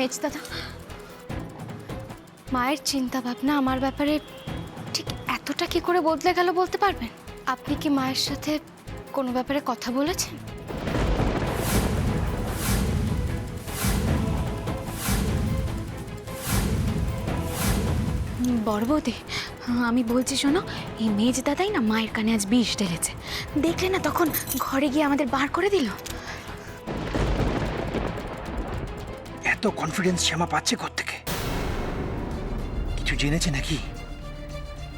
মেজদাদা, মায়ের চিন্তা ভাবনা আমার ব্যাপারে ঠিক এতটা কি করে বদলে গেল বলতে পারবেন? আপনি কি মায়ের সাথে কোনো ব্যাপারে কথা বলেছেন? বড় বৌদি, আমি বলছি শোনো, এই মেজ দাদাই না মায়ের কানে আজ বিষ ঢেলেছে। দেখলে না তখন ঘরে গিয়ে আমাদের বার করে দিল। এত কনফিডেন্স শ্যামা পাচ্ছে কোত্থেকে? কিছু জেনেছে নাকি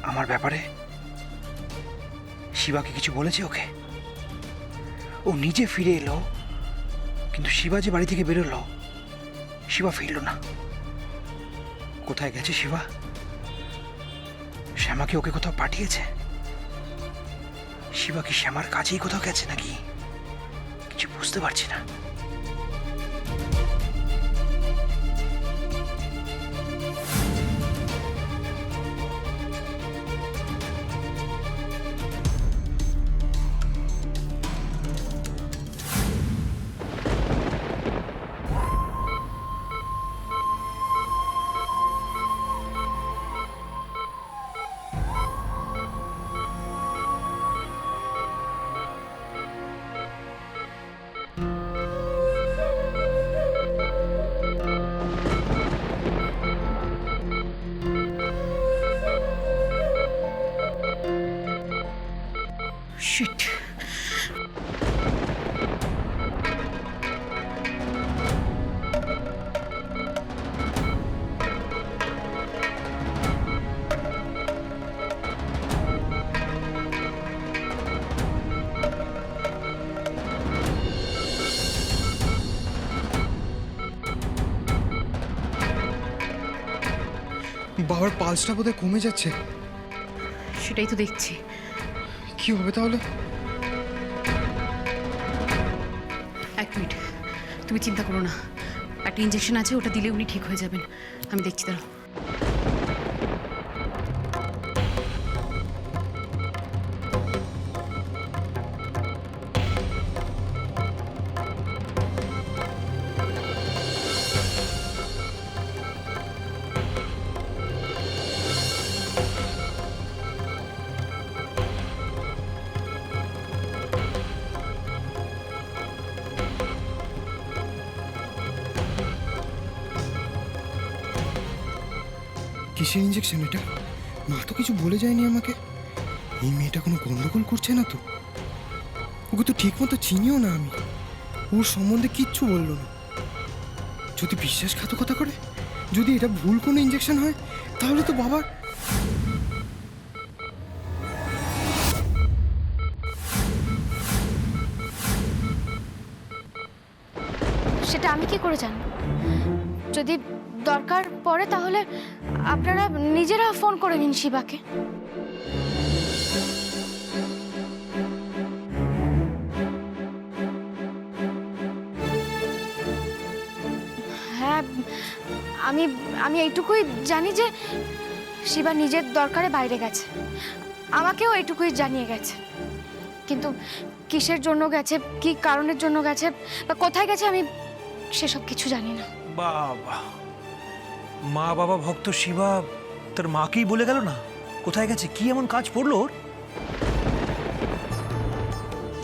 আমার ব্যাপারে? শিবাকে কিছু বলেছে ওকে? ও নিজে ফিরে এলো, কিন্তু শিবা যে বাড়ি থেকে বেরোলো, শিবা ফিরল না। কোথায় গেছে শিবা? শ্যামাকে ওকে কোথাও পাঠিয়েছে? শিবা কি শ্যামার কাছেই কোথাও গেছে নাকি? কিছু বুঝতে পারছি না। শিট। বাবার পালসটা বোধহয় কমে যাচ্ছে। সেটাই তো দেখছি। কি হবে তাহলে? এক মিনিট, তুমি চিন্তা করো না, একটা ইঞ্জেকশন আছে, ওটা দিলে উনি ঠিক হয়ে যাবেন। আমি দেখছি দাঁড়াও। কিসের ইঞ্জেকশন এটা? মা তো কিছু বলে যায়নি আমাকে। এই মেয়েটা কোনো গন্ডগোল করছে না তো? ওকে তো ঠিক মতো চিনিও না আমি। ওর সম্বন্ধে কিচ্ছু বললো না। যদি বিশ্বাসঘাতকতা করে, যদি এটা ভুল কোনো ইঞ্জেকশন হয়, তাহলে তো বাবার... সেটা আমি কি করে জানবো? যদি দরকার পড়ে তাহলে আপনারা নিজেরা ফোন করে নিন শিবাকে। হ্যাঁ, আমি আমি এইটুকুই জানি যে শিবা নিজের দরকারে বাইরে গেছে, আমাকেও এইটুকুই জানিয়ে গেছে। কিন্তু কিসের জন্য গেছে, কি কারণের জন্য গেছে, বা কোথায় গেছে, আমি সেসব কিছু জানি না। বাবা, মা বাবা ভক্ত শিবা তার মাকেই বলে গেল না কোথায় গেছে? কি এমন কাজ পড়লো ওর?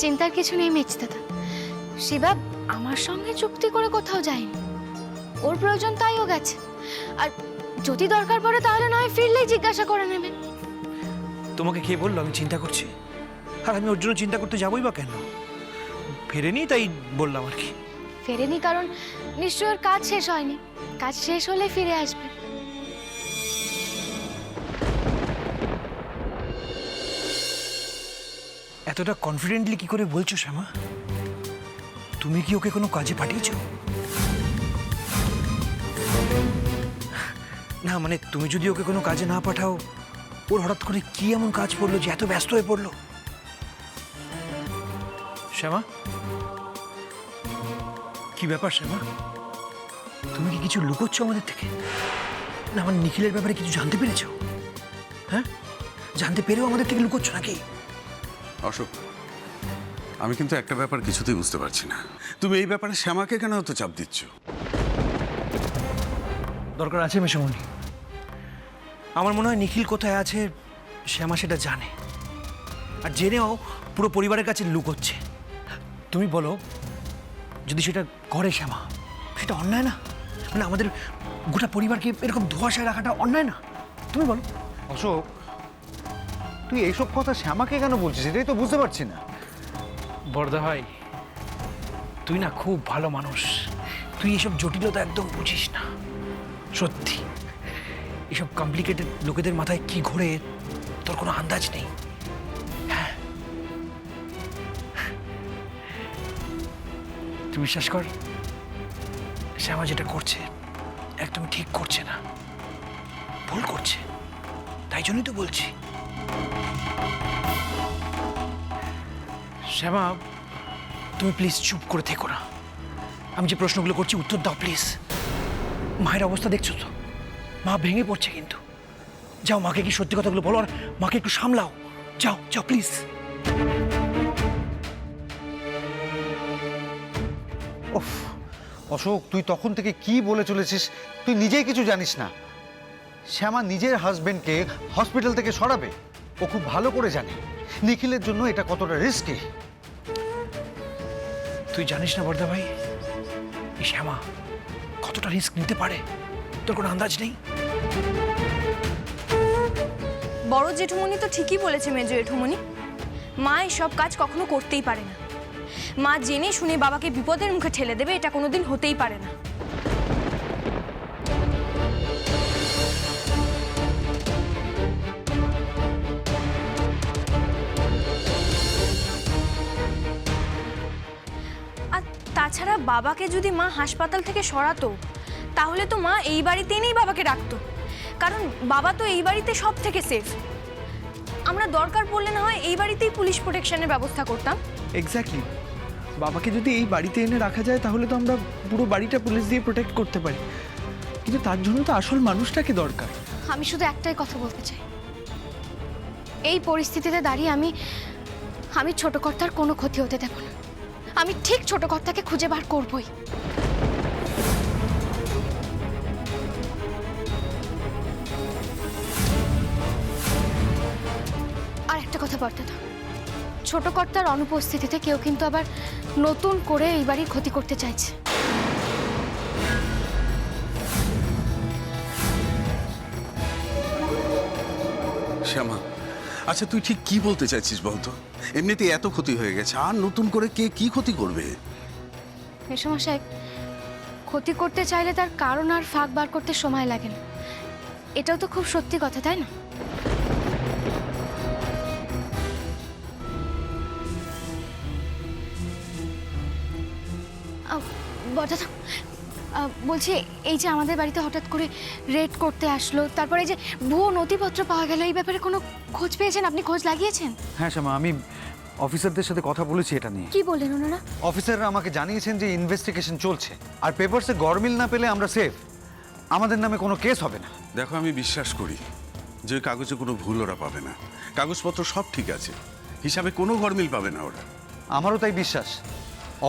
চিন্তার কিছু নেই মেজদাদা, শিবা আমার সঙ্গে চুক্তি করে কোথাও যায়নি। ওর প্রয়োজন তাই ও গেছে। আর যদি দরকার পড়ে তাহলে নয় ফিরলেই জিজ্ঞাসা করে নেবেন। তোমাকে কে বললো আমি চিন্তা করছি? আর আমি ওর জন্য চিন্তা করতে যাবোই বা কেন? ফেরেনি তাই বললাম আর কি। ফেরেনি কারণ নিশ্চয় ওর কাজ শেষ হয়নি, কাজ শেষ হলে ফিরে আসবে। এতটা কনফিডেন্টলি কি করে বলছো শ্যামা? তুমি কি ওকে কোনো কাজে পাঠিয়েছো? না মানে তুমি যদি ওকে কোনো কাজে না পাঠাও, ওর হঠাৎ করে কি এমন কাজ পড়লো যে এত ব্যস্ত হয়ে পড়লো? শ্যামা, কি ব্যাপার শ্যামা? তুমি কি কিছু লুকোচ্ছ আমাদের থেকে? না মানে নিখিলের ব্যাপারে কিছু জানতে পেরেছো? হ্যাঁ, জানতে পেরেও আমাদের থেকে লুকোচ্ছ নাকি? অশোক, আমি কিন্তু একটা ব্যাপার কিছুতেই বুঝতে পারছি না। তুমি এই ব্যাপারে শ্যামাকে কেন এত চাপ দিচ্ছ? দরকার আছে মেশামণি। আমার মনে হয় নিখিল কোথায় আছে শ্যামা সেটা জানে, আর জেনেও পুরো পরিবারের কাছে লুকোচ্ছে। তুমি বলো, যদি সেটা করে শ্যামা, সেটা অন্যায় না? মানে আমাদের গোটা পরিবারকে এরকম ধোঁয়াশায় রাখাটা অন্যায় না? তুমি বলো। অশোক, তুই এইসব কথা শ্যামাকে কেন বলছিস? এটাই তো বুঝতে পারছি না। বড়দা ভাই, তুই না খুব ভালো মানুষ, তুই এসব জটিলতা একদম বুঝিস না। সত্যি এসব কমপ্লিকেটেড লোকেদের মাথায় কি ঘোরে তোর কোনো আন্দাজ নেই। হ্যাঁ, তুই বিশ্বাস কর, শ্যামা যেটা করছে একদম ঠিক করছে না, ভুল করছে। তাই জন্যই তো বলছি। শ্যামা, তুমি প্লিজ চুপ করে থেকো না। আমি যে প্রশ্নগুলো করছি উত্তর দাও প্লিজ। মায়ের অবস্থা দেখছো তো, মা ভেঙে পড়ছে কিন্তু। যাও, মাকে কি সত্যি কথাগুলো বলো, আর মাকে একটু সামলাও। যাও যাও প্লিজ। ওফ অশোক, তুই তখন থেকে কি বলে চলেছিস? তুই নিজেই কিছু জানিস না। শ্যামা নিজের হাজবেন্ডকে হসপিটাল থেকে সরাবে, ও খুব ভালো করে জানে নিখিলের জন্য এটা কতটা রিস্কি। তুই জানিস না বর্দা ভাই, এই শ্যামা কতটা রিস্ক নিতে পারে, তোর কোনো আন্দাজ নেই। বড় জেঠুমনি তো ঠিকই বলেছে মেজো জেঠুমনি, মা এসব কাজ কখনো করতেই পারে না। মা জেনে শুনে বাবাকে বিপদের মুখে ঠেলে দেবে, এটা কোনোদিন হতেই পারে না। আর তাছাড়া বাবাকে যদি মা হাসপাতাল থেকে সরাতো, তাহলে তো মা এই বাড়িতে এনেই বাবাকে রাখতো, কারণ বাবা তো এই বাড়িতে সব থেকে সেফ। আমরা দরকার পড়লে না হয় এই বাড়িতেই পুলিশ প্রোটেকশনের ব্যবস্থা করতাম। এক্স্যাক্টলি, বাবাকে যদি এই বাড়িতে এনে রাখা যায় তাহলে তো আমরা পুরো বাড়িটা পুলিশ দিয়ে প্রোটেক্ট করতে পারি, কিন্তু তার জন্য তো আসল মানুষটাকে দরকার। আমি শুধু একটাই কথা বলতে চাই, এই পরিস্থিতিতে দাঁড়িয়ে আমি ছোট কর্তার কোনো ক্ষতি হতে দেব না। আমি ঠিক ছোট কর্তাকে খুঁজে বার করবই। আর একটা কথা বর্তাদা, ছোট কর্তার অনুপস্থিতিতে কেউ কিন্তু আবার নতুন করে এই বাড়ির ক্ষতি করতে চাইছে। শ্যামা, আচ্ছা তুই ঠিক কি বলতে চাইছিস বলতো? এমনিতে এত ক্ষতি হয়ে গেছে, আর নতুন করে কে কি ক্ষতি করবে? মেসোমশাই, ক্ষতি করতে চাইলে তার কারণ আর ফাঁক বার করতে সময় লাগে না। এটাও তো খুব সত্যি কথা, তাই না? বর্দাদা, বলছি, এই যে আমাদের বাড়িতে হঠাৎ করে রেড করতে আসলো, তারপরে যে ভুয়ো নথিপত্র পাওয়া গেল, এই ব্যাপারে কোনো খোঁজ পেয়েছেন? আপনি খোঁজ লাগিয়েছেন? হ্যাঁ শ্যামা, আমি অফিসারদের সাথে কথা বলেছি এটা নিয়ে। কি বললেন ওনারা? অফিসাররা আমাকে জানিয়েছেন যে ইনভেস্টিগেশন চলছে, আর পেপারসে গরমিল না পেলে আমরা সেফ, আমাদের নামে কোনো কেস হবে না। দেখো, আমি বিশ্বাস করি যে ওই কাগজে কোনো ভুল ওরা পাবে না, কাগজপত্র সব ঠিক আছে, হিসাবে কোনো গরমিল পাবে না ওরা। আমারও তাই বিশ্বাস।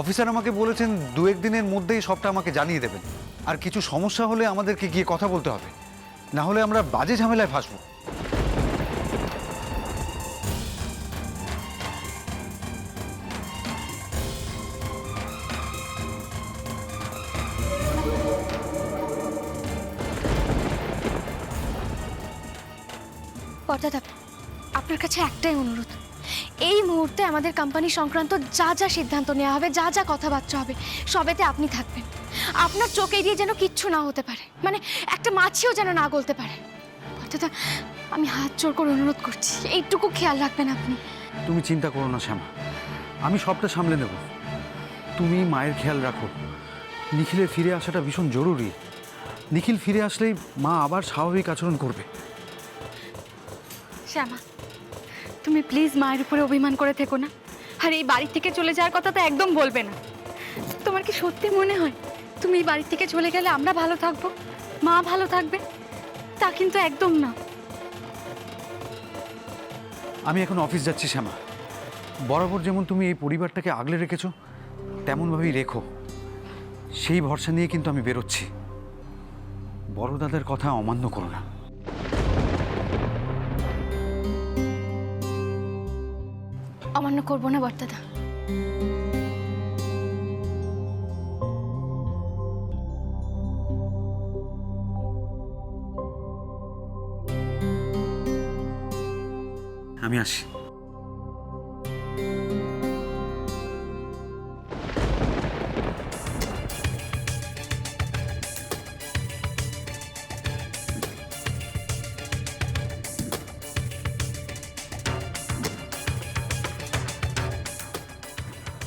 অফিসার আমাকে বলেছেন 2-1 দিনের মধ্যেই সবটা আমাকে জানিয়ে দেবেন, আর কিছু সমস্যা হলে আমাদেরকে গিয়ে কথা বলতে হবে, না হলে আমরা বাজে ঝামেলায় ফাঁসবো। বর্দাদা, আপনার কাছে একটাই অনুরোধ, এই মুহূর্তে আমাদের কোম্পানি সংক্রান্ত যা যা সিদ্ধান্ত নেওয়া হবে, যা যা কথাবার্তা হবে, সবেতে আপনি থাকবেন। আপনার চোখে দিয়ে যেন কিচ্ছু না হতে পারে, মানে একটা মাছিও যেন না গলতে পারে। বর্দাদা, আমি হাত জোর করে অনুরোধ করছি, এইটুকু খেয়াল রাখবেন আপনি। তুমি চিন্তা করো না শ্যামা, আমি সবটা সামলে নেব। তুমি মায়ের খেয়াল রাখো। নিখিলের ফিরে আসাটা ভীষণ জরুরি। নিখিল ফিরে আসলেই মা আবার স্বাভাবিক আচরণ করবে। শ্যামা, তুমি প্লিজ মায়ের উপরে অভিমান করে থেকো না, আর এই বাড়ি থেকে চলে যাওয়ার কথা তো একদম বলবে না। তোমার কি সত্যি মনে হয় তুমি এই বাড়ি থেকে চলে গেলে আমরা ভালো থাকবো, মা ভালো থাকবে? তা কিন্তু একদম না। আমি এখন অফিস যাচ্ছি শ্যামা। বরাবর যেমন তুমি এই পরিবারটাকে আগলে রেখেছো, তেমনভাবেই রেখো। সেই ভরসা নিয়ে কিন্তু আমি বেরোচ্ছি। বড় দাদার কথা অমান্য করো না। অমান্য করবো না বড়দাদা। আমি আসি।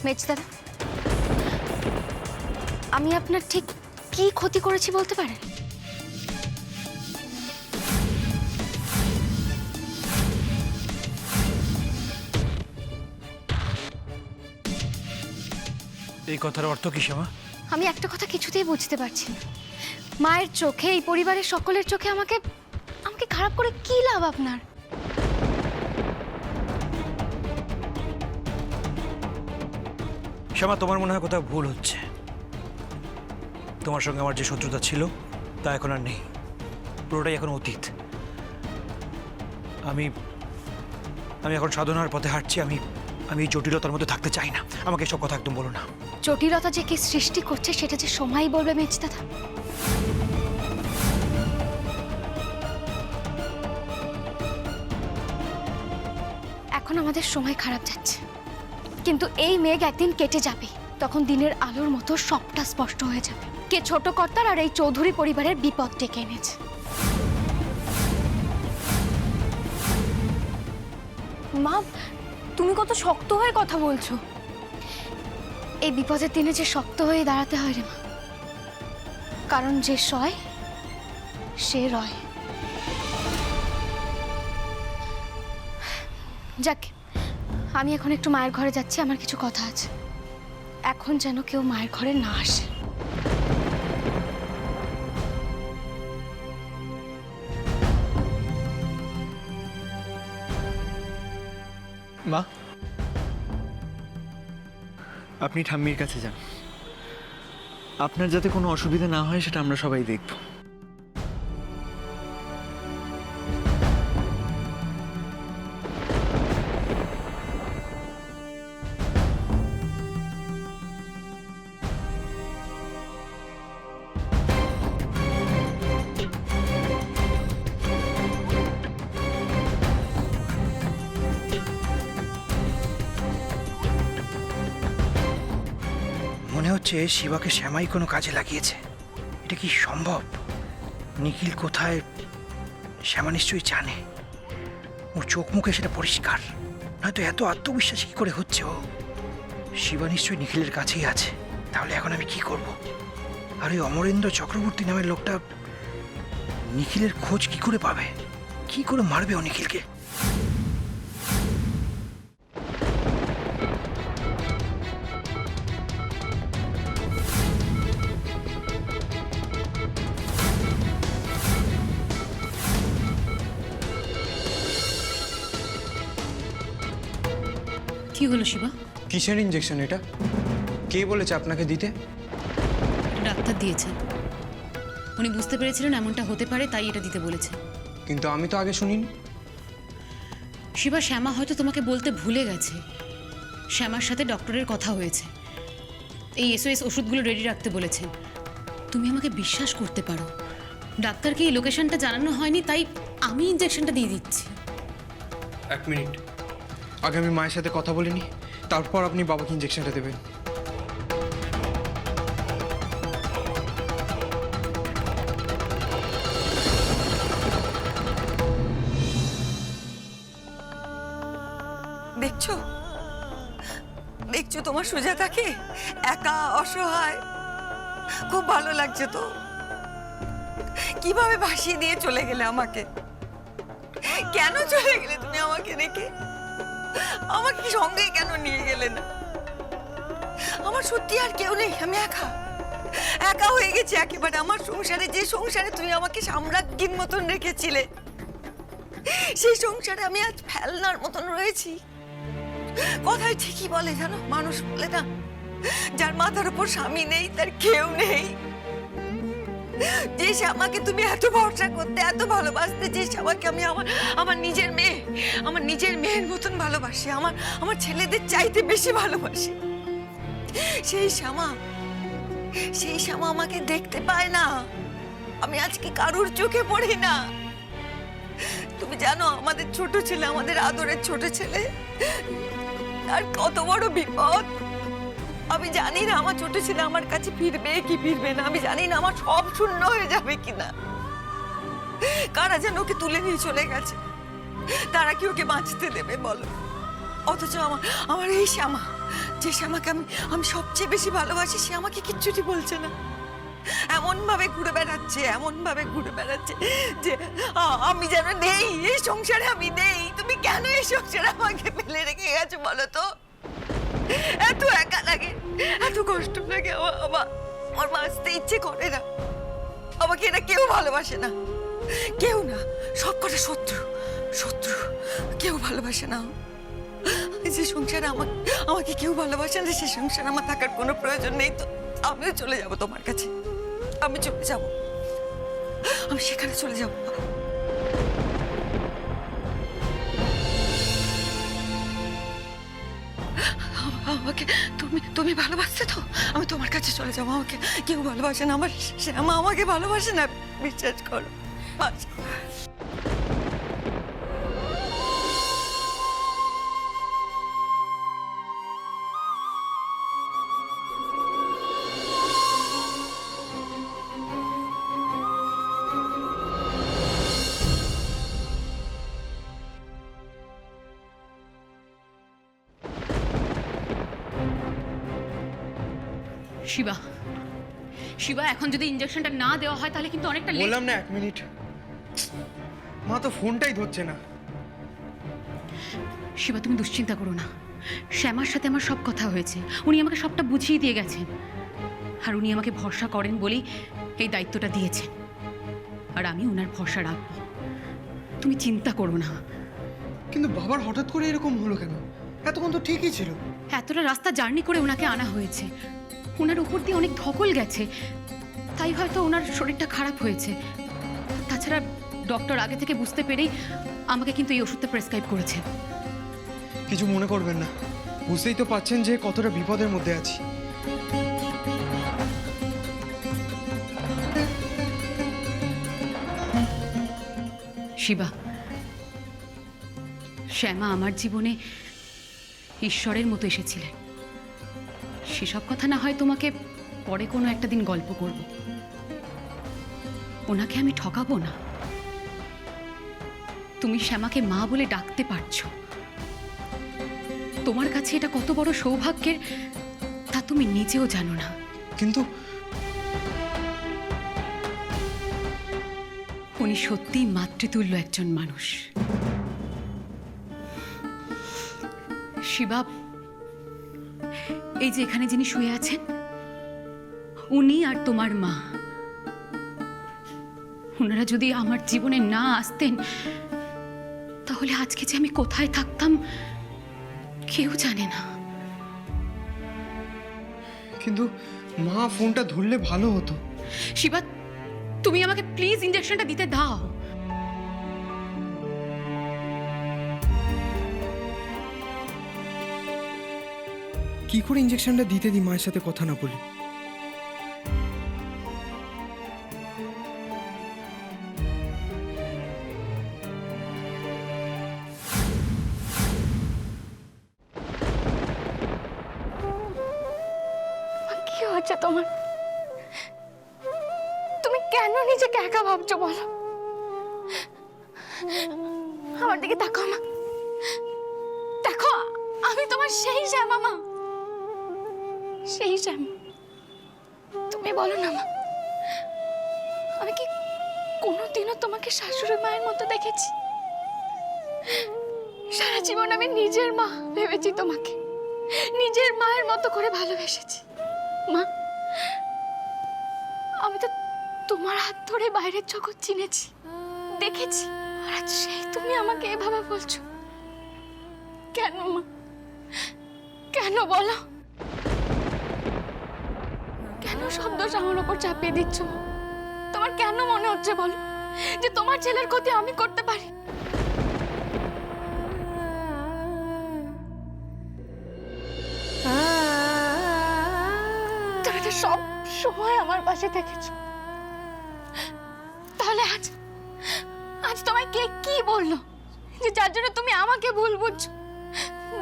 মেজদাদা, আমি আপনার ঠিক কি ক্ষতি করেছি বলতে পারেন? এই কথার অর্থ কি শ্যামা? আমি একটা কথা কিছুতেই বুঝতে পারছি না। মায়ের চোখে, এই পরিবারের সকলের চোখে আমাকে আমাকে খারাপ করে কি লাভ আপনার? শ্যামা, তোমার মনে হয় কোথাও ভুল হচ্ছে। তোমার সঙ্গে আমার যে শত্রুতা ছিল তা এখন আর নেই, পুরোটাই এখন অতীত। আমি আমি এখন সাধনার পথে হাঁটছি। আমি এই জটিলতার মধ্যে থাকতে চাই না। আমাকে এসব কথা একদম বলো না। জটিলতা যে কি সৃষ্টি করছে সেটা যে সময়ই বলবে মেজদাদা। এখন আমাদের সময় খারাপ যাচ্ছে, কিন্তু এই মেঘ একদিন কেটে যাবে। তখন দিনের আলোর মতো সবটা স্পষ্ট হয়ে যাবে কে ছোট কর্তার আর এই চৌধুরী পরিবারের বিপদ ডেকে এনেছে। মা, তুমি কত শক্ত হয়ে কথা বলছো। এই বিপদের দিনে যে শক্ত হয়ে দাঁড়াতে হয় রে মা, কারণ যে সয় সে রয়। যাক, আমি এখন একটু মায়ের ঘরে যাচ্ছি, আমার কিছু কথা আছে। এখন যেন কেউ মায়ের ঘরে না আসে। মা, আপনি ঠাম্মির কাছে যান। আপনার যাতে কোনো অসুবিধা না হয় সেটা আমরা সবাই দেখব। মনে হচ্ছে শিবাকে শ্যামাই কোনো কাজে লাগিয়েছে। এটা কি সম্ভব? নিখিল কোথায়? শ্যামা নিশ্চয়ই জানে। ওর চোখ মুখে সেটা পরিষ্কার। নয়তো এত আত্মবিশ্বাসী কি করে হচ্ছে ও? শিবা নিশ্চয়ই নিখিলের কাছেই আছে। তাহলে এখন আমি কি করব? আর ওই অমরেন্দ্র চক্রবর্তী নামের লোকটা নিখিলের খোঁজ কি করে পাবে? কি করে মারবে ও নিখিলকে? কি হলো শিবা? কিসের ইঞ্জেকশন এটা? কে বলেছে আপনাকে দিতে? ডাক্তার দিয়েছেন। উনি বুঝতে পেরেছিলেন এমনটা হতে পারে, তাই এটা দিতে বলেছে। কিন্তু আমি তো আগে শুনিনি। শিবা, শ্যামা হয়তো তোমাকে বলতে ভুলে গেছে। শ্যামার সাথে ডক্টরের কথা হয়েছে, এই SOS ওষুধগুলো রেডি রাখতে বলেছেন। তুমি আমাকে বিশ্বাস করতে পারো, ডাক্তারকে এই লোকেশনটা জানানো হয়নি, তাই আমি ইঞ্জেকশনটা দিয়ে দিচ্ছি। এক মিনিট, আগে আমি মায়ের সাথে কথা বলিনি, তারপর আপনি বাবাকে ইঞ্জেকশনটা দেবেন। দেখছো দেখছো তোমার সুজাতাকে একা অসহায়, খুব ভালো লাগছে তো। কিভাবে ভাসিয়ে দিয়ে চলে গেলে আমাকে। কেন চলে গেলে তুমি আমাকে রেখে? আমাকে সঙ্গে কেন নিয়ে গেলে না? আমার সত্যি আর কেউ নেই, আমি একা একা হয়ে গেছি একেবারে। আমার সংসারে, যে সংসারে তুমি আমাকে সাম্রাজ্ঞীর মতন রেখেছিলে, সেই সংসারে আমি আজ ফেলনার মতন রয়েছি। কথায় ঠিকই বলে, জানো, মানুষ বলে না, যার মাথার উপর স্বামী নেই তার কেউ নেই। যে শ্যামাকে তুমি এত ভরসা করতে, এত ভালোবাসতে, যে শ্যামাকে আমি আমার নিজের মেয়ের মতন ভালোবাসি, আমার ছেলেদের চাইতে বেশি ভালোবাসি, সেই শ্যামা আমাকে দেখতে পায় না। আমি আজকে কারুর চোখে পড়ি না। তুমি জানো আমাদের ছোট ছেলে, আমাদের আদরের ছোট ছেলে, আর কত বড় বিপদ। আমি জানি না আমার ছোট ছেলে আমার কাছে ফিরবে কি ফিরবে না, আমি জানি না আমার সব শূন্য হয়ে যাবে কিনা। কারা যেন ওকে তুলে নিয়ে চলে গেছে, তারা কি ওকে বাঁচতে দেবে বলো? অথচ আমার এই শ্যামা, যে শ্যামাকে আমি সবচেয়ে বেশি ভালোবাসি, সে আমাকে কিচ্ছুটি বলছে না। এমন ভাবে ঘুরে বেড়াচ্ছে যে আমি যেন নেই এই সংসারে, আমি নেই। তুমি কেন এই সংসারে আমাকে ফেলে রেখে গেছো বলো তো? এত একা লাগে, এত কষ্ট লাগে, আমার বাঁচতে ইচ্ছে করে না। আমাকে এরা কেউ ভালোবাসে না, কেউ না, সব কটা শত্রু, কেউ ভালোবাসে না। যে সংসারে আমাকে কেউ ভালোবাসে না, সে সংসারে আমার থাকার কোনো প্রয়োজন নেই। তো আমিও চলে যাব তোমার কাছে, আমি চলে যাব, আমি সেখানে চলে যাব। আমাকে তুমি ভালোবাসছো তো, আমি তোমার কাছে চলে যাবো। আমাকে কেউ ভালোবাসে না, আমার শ্যামা আমাকে ভালোবাসে না, বিশ্বাস করো। শিবা, এখন যদি ইনজেকশনটা না দেওয়া হয় তাহলে কিন্তু অনেকটা লেট। বললাম না 1 মিনিট। মা তো ফোনটাই ধরছে না। শিবা, তুমি দুশ্চিন্তা করো না। শ্যামার সাথে আমার সব কথা হয়েছে, উনি আমাকে সবটা বুঝিয়ে দিয়ে গেছেন, আর উনি আমাকে ভরসা করেন বলেই এই দায়িত্বটা দিয়েছেন, আর আমি ওনার ভরসা রাখবো। তুমি চিন্তা করো না। কিন্তু বাবার হঠাৎ করে এরকম হলো কেন? এতক্ষণ তো ঠিকই ছিল। এতটা রাস্তা জার্নি করে ওনাকে আনা হয়েছে, ওনার উপর দিয়ে অনেক ধকল গেছে, তাই হয়তো ওনার শরীরটা খারাপ হয়েছে। তাছাড়া ডক্টর আগে থেকে বুঝতে পেরেই আমাকে কিন্তু এই ওষুধটা প্রেসক্রাইব করেছে। কিছু মনে করবেন না, বুঝতেই তো পাচ্ছেন যে কতটা বিপদের মধ্যে আছি। শিবা, শ্যামা আমার জীবনে ঈশ্বরের মতো এসেছিলেন। সেসব কথা না হয় তোমাকে পরে কোনো একটা দিন গল্প করব। ওনাকে আমি ঠকাবো না। তুমি শ্যামাকে মা বলে ডাকতে পারছো, তোমার কাছে এটা কত বড় সৌভাগ্যের তা তুমি নিজেও জানো না। কিন্তু উনি সত্যিই মাতৃতুল্য একজন মানুষ। শিবা, এই যে এখানে যিনি শুয়ে আছেন, উনি আর তোমার মা, ওনারা যদি আমার জীবনে না আসতেন তাহলে আজকে যে আমি কোথায় থাকতাম কেউ জানে না। কিন্তু মা ফোনটা ধরলে ভালো হতো। শিবা, তুমি আমাকে প্লিজ ইনজেকশনটা দিতে দাও। কি করে ইনজেকশনটা দিতে দিই মায়ের সাথে কথা না বলে? কি হচ্ছে তোমার? তুমি কেন নিজেকে একা ভাবছো বলো? আমার দিকে তাকাও মা, দেখো আমি তোমার সেই শ্যামা মা, সেই শ্যামা। তুমি বলো না মা, আমি কি কোনোদিনও তোমাকে শাশুড়ি মায়ের মতো দেখেছি? সারা জীবন আমি নিজের মা ভেবেছি তোমাকে, নিজের মায়ের মতো করে ভালোবেসেছি। মা, আমি তো তোমার হাত ধরে বাইরের জগৎ চিনেছি, দেখেছি, আর আজ সেই তুমি আমাকে এভাবে বলছো কেন মা? কেন বলো? কেন সব দোষ আমার উপর চাপিয়ে দিচ্ছ? কেন মনে হচ্ছে বলো যে তোমার ছেলের ক্ষতি আমি করতে পারি? তুমি তো সব সময় আমার পাশে থেকেছো, তাহলে আজ আজ তোমায় কে কি বললো যে যার জন্য তুমি আমাকে ভুল বুঝছো?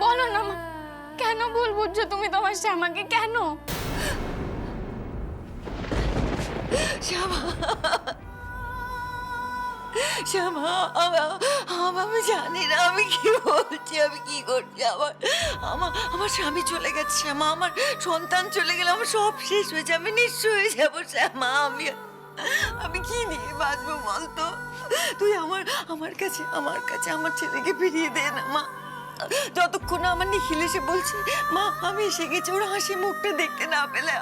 বলো না মা, কেন ভুল বুঝছো তুমি তোমার শ্যামাকে? কেন? শ্যামা, শ্যামা, আমি জানি না আমি কি বলছি, আমি কি করছি। আমার স্বামী চলে গেছে শ্যামা, আমার সন্তান চলে গেলে আমার সব শেষ হয়েছে, আমি নিঃস্ব হয়ে যাবো শ্যামা। আমি কি নিয়ে বাঁচবো বলতো? তুই আমার কাছে আমার ছেলেকে ফিরিয়ে দে না মা। যতক্ষণ না আমার নিখিল এসে বলছে মা আমি এসে গেছি, ওর হাসি মুখটা দেখতে না পেলে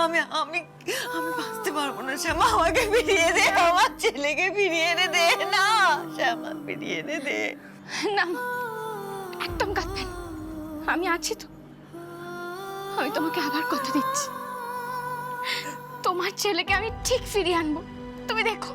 আমি আমি আমি বাঁচতে পারবো না শ্যামা। আমাকে ফিরিয়ে দে, আমার ছেলেকে ফিরিয়ে এনে দে না শ্যামা, ফিরিয়ে এনে দে। না মা, একদম কাঁদবেন, আমি আছি তো। আমি তোমাকে আবার কথা দিচ্ছি, তোমার ছেলেকে আমি ঠিক ফিরিয়ে আনবো, তুমি দেখো।